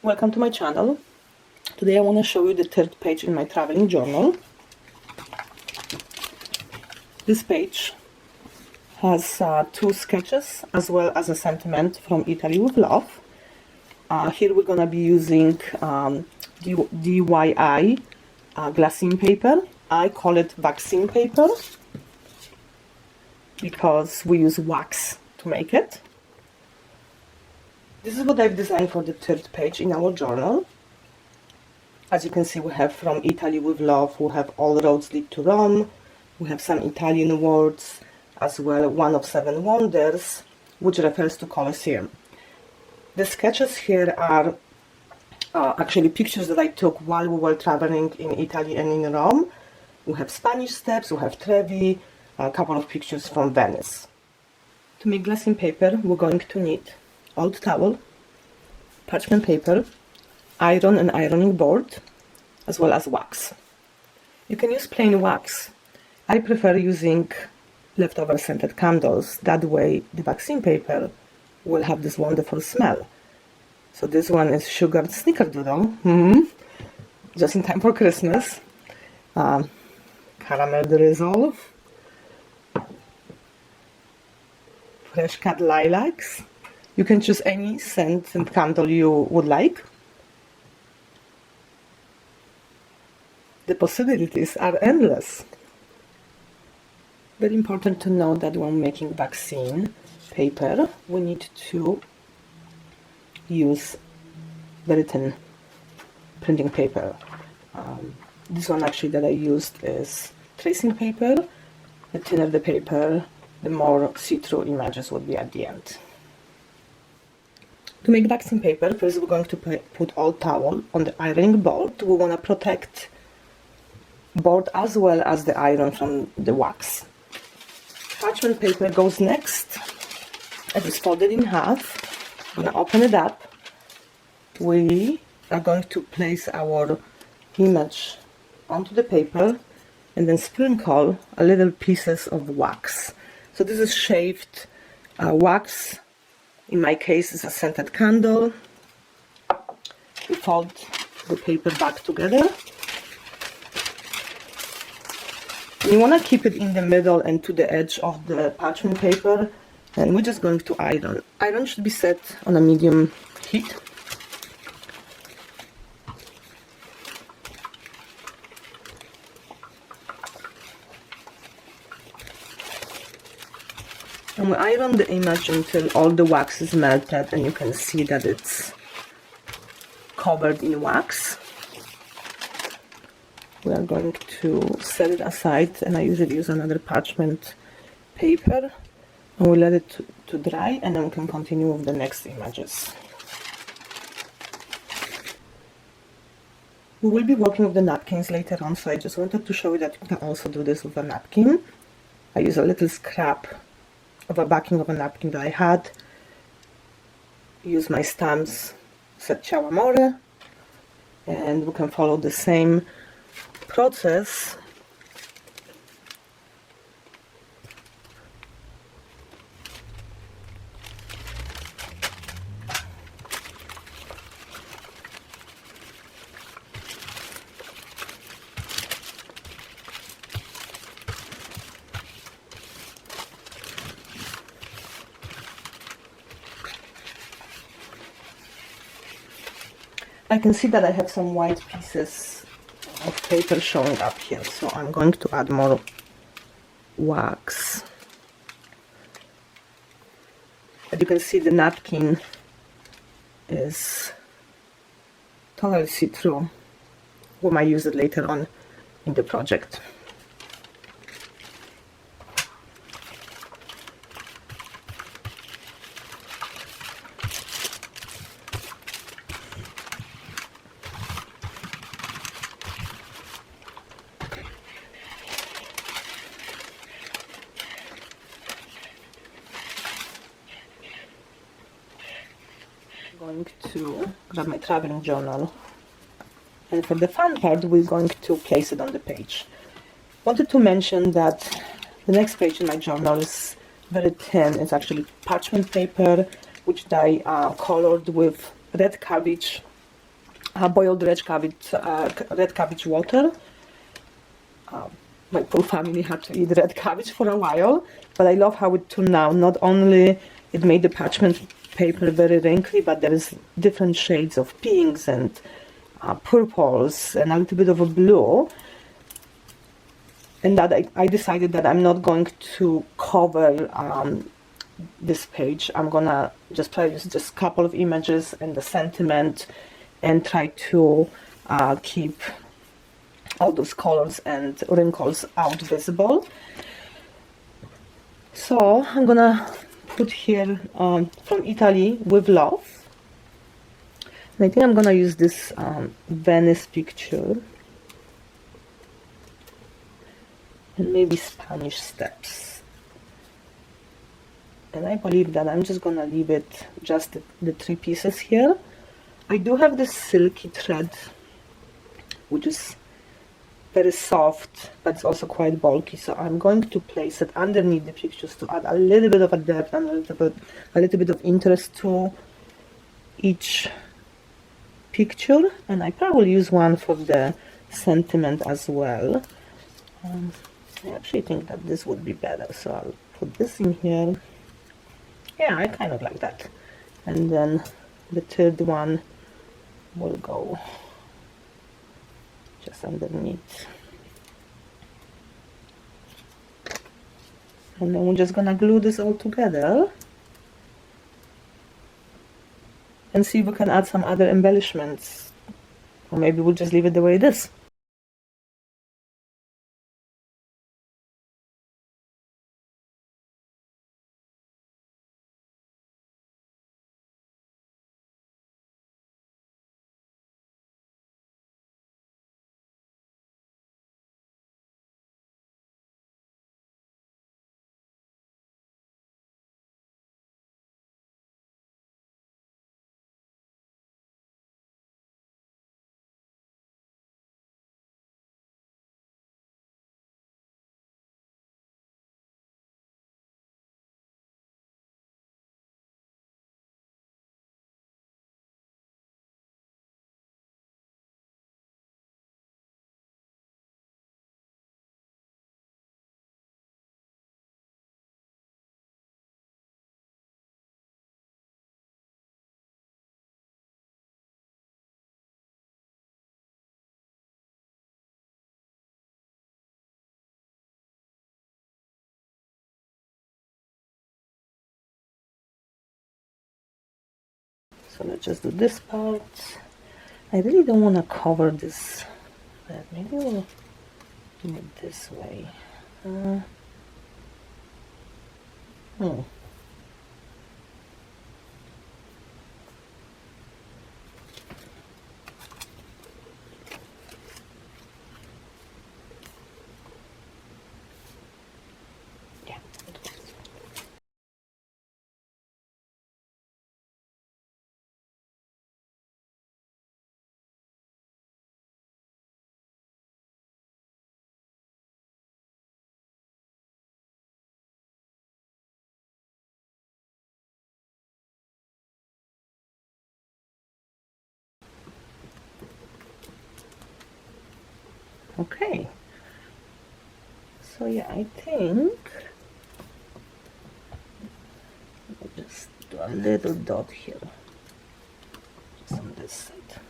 Welcome to my channel. Today I want to show you the third page in my traveling journal. This page has two sketches as well as a sentiment from Italy with love. Here we're going to be using DIY glassine paper. I call it vaccine paper because we use wax to make it. This is what I've designed for the third page in our journal. As you can see, we have from Italy with love, we have all roads lead to Rome, we have some Italian words, as well one of 7 wonders, which refers to Colosseum. The sketches here are actually pictures that I took while we were traveling in Italy and in Rome. We have Spanish steps, we have Trevi, a couple of pictures from Venice. To make glassine paper, we're going to need old towel, parchment paper, iron and ironing board, as well as wax. You can use plain wax. I prefer using leftover scented candles. That way the vaccine paper will have this wonderful smell. So this one is sugared snickerdoodle, just in time for Christmas. Caramel drizzle, fresh cut lilacs. You can choose any scent and candle you would like. The possibilities are endless. Very important to know that when making vaccine paper, we need to use very thin printing paper. This one actually that I used is tracing paper. The thinner the paper, the more see-through images would be at the end. To make vaccine paper, first we're going to put old towel on the ironing board. We want to protect board as well as the iron from the wax. Parchment paper goes next. It is folded in half. I'm going to open it up. We are going to place our image onto the paper and then sprinkle a little pieces of wax. So this is shaved wax. In my case, it's a scented candle. We fold the paper back together. You want to keep it in the middle and to the edge of the parchment paper, and we're just going to iron. Iron should be set on a medium heat. And we iron the image until all the wax is melted and you can see that it's covered in wax. We are going to set it aside, and I usually use another parchment paper, and we let it to dry, and then we can continue with the next images. We will be working with the napkins later on, so I just wanted to show you that you can also do this with a napkin. I use a little scrap of a backing of a napkin that I had. Use my stamps, set ciao amore, and we can follow the same process. I can see that I have some white pieces of paper showing up here, so I'm going to add more wax. As you can see, the napkin is totally see-through. We might use it later on in the project. Going to grab my traveling journal, and for the fun part we're going to place it on the page. Wanted to mention that the next page in my journal is very thin. It's actually parchment paper which I colored with red cabbage boiled red cabbage water. My poor family had to eat red cabbage for a while, but I love how it turned out. Not only it made the parchment paper very wrinkly, but there is different shades of pinks and purples and a little bit of a blue. And that I decided that I'm not going to cover this page. I'm gonna just try to use just a couple of images and the sentiment and try to keep all those colors and wrinkles out visible. So I'm gonna put here from Italy with love, and I think I'm gonna use this Venice picture and maybe Spanish steps, and I believe that I'm just gonna leave it just the 3 pieces here. I do have this silky thread which is very soft, but it's also quite bulky, so I'm going to place it underneath the pictures to add a little bit of a depth and a little bit of interest to each picture. And I probably use one for the sentiment as well. I actually think that this would be better, so I'll put this in here. Yeah, I kind of like that. And then the third one will go just underneath, and then we're just gonna glue this all together and see if we can add some other embellishments, or maybe we'll just leave it the way it is. So let's just do this part. I really don't want to cover this, but maybe we'll do it this way. Yeah. Okay, so yeah, I think I'll just do a little dot here, just on this side.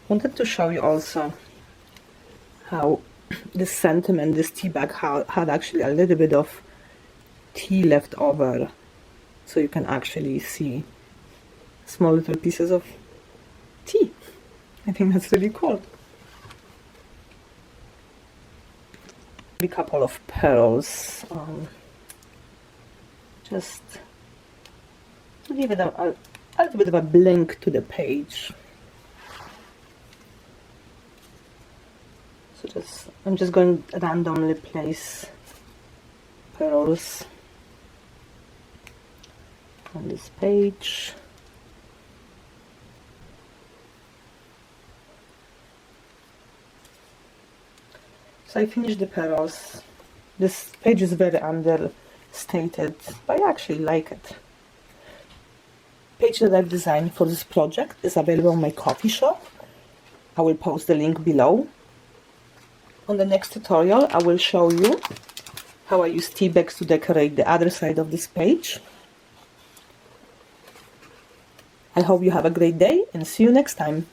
Wanted to show you also how this sentiment, this tea bag had actually a little bit of tea left over, so you can actually see small little pieces of tea. I think that's really cool. A couple of pearls, just to give it a little bit of a blink to the page. So I'm just going to randomly place pearls on this page. So I finished the pearls. This page is very under stated, but I actually like it. Page that I've designed for this project is available on my Ko-Fi shop. I will post the link below. On the next tutorial, I will show you how I use tea bags to decorate the other side of this page. I hope you have a great day and see you next time.